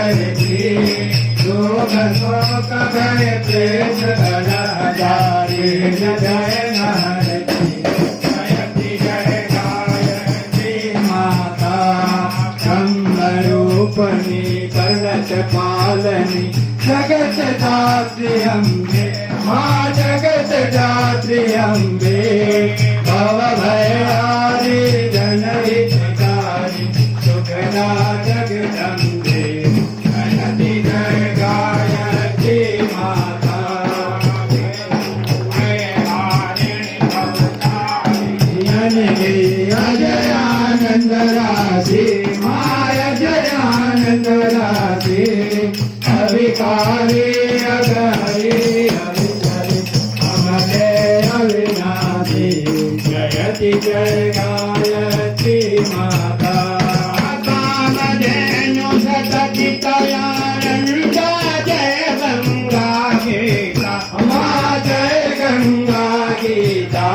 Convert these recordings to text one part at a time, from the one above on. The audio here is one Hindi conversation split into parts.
हरती रोग शोक भय क्लेश गण हजारी जय हरती जयति जय गायत्री माता ब्रह्मरूपिणी करत पालनी जगत दात्री अम्बे माँ जगत दात्री अम्बे भव भयारी जनहितकारी सुखदा जगदम्बे जयति जय गायत्री माता अजय आनंद राशि माया जय आनंद राशि अभिकारी अगहरी अभिचरी अमले अविनाशी जयति जय गायत्री माता कामधेनु सतचितयानंद जय गंगा गीता माँ जय गंगा गीता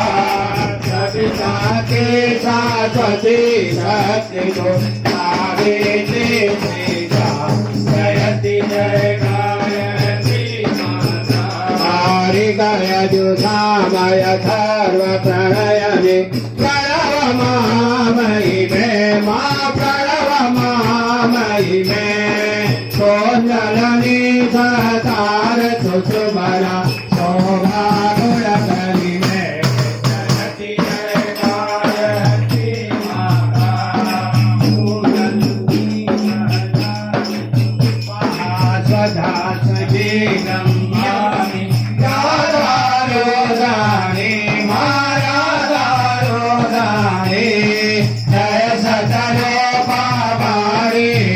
सविता के शाश्वती सत्य को सावित्री सीता जयति जय गायत्री माता हरिकय जुषामय सर्व प्रणयनि प्रणव महामयि मे माँ प्रणव महामयि मे सोजलनी सहतार सुषुमना शोभा गुणकरि मे जयति जय गायत्री माता स्वधा सजीवं मामि राधारोदानि माराधारोदानि जय सतरूपावारि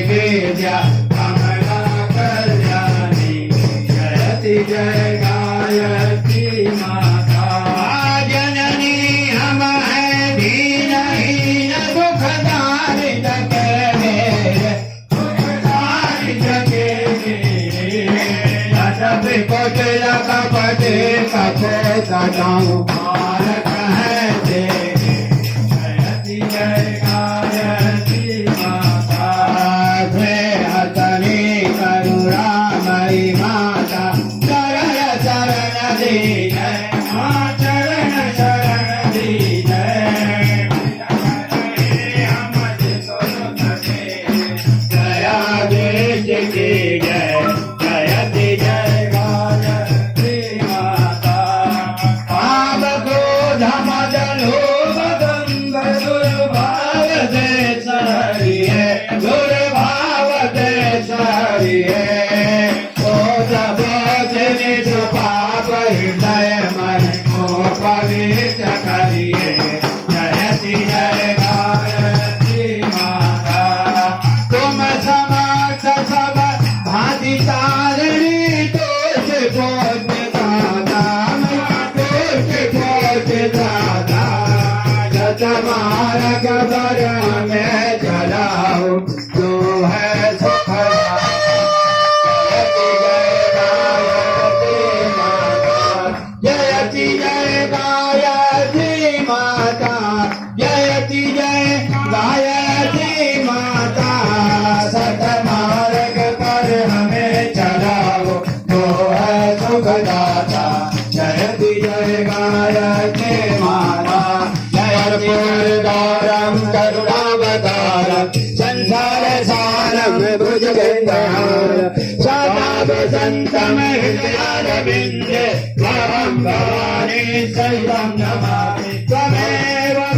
विद्या कमला कल्याणी जयति जय गायत्री माता जननी हम है दीनहीन दुखदारि जगे मेरे दुखदारि जगे मेरे कोटे कपटे कपोत जाऊं मारक है तेरे जयति जय गायत्री माता ध्वे हतनी करुणामयी माता चरण चरण दी जय माँ चरण चरण दी जय दया देश की जय जयति जय गायत्री माता पाप क्रोध मद लोभ दंभ दुर्भाव देश हरिये दुर्भाव देश हरिये क्रोध बोध निज पाप हृदय मन को पवित्र करिये जयति जय गायत्री माता तुम समर्थ सब भाति तारिणी तोष बोध दादा तोष बोध दादा जत मार्ग बर में चलाओ जो है सुख जयति जय गायत्री माता जयति जय गायत्री माता सत मार्ग पर हमें चलाओ तो है सुखदाता जयति जय गायत्री माता जयति वरदारं करुणावतारं संसार सारं भुजगेन्द्रहारं सदा वसन्तं हृदयारविन्दे त्वां भवानी सहितं नमामि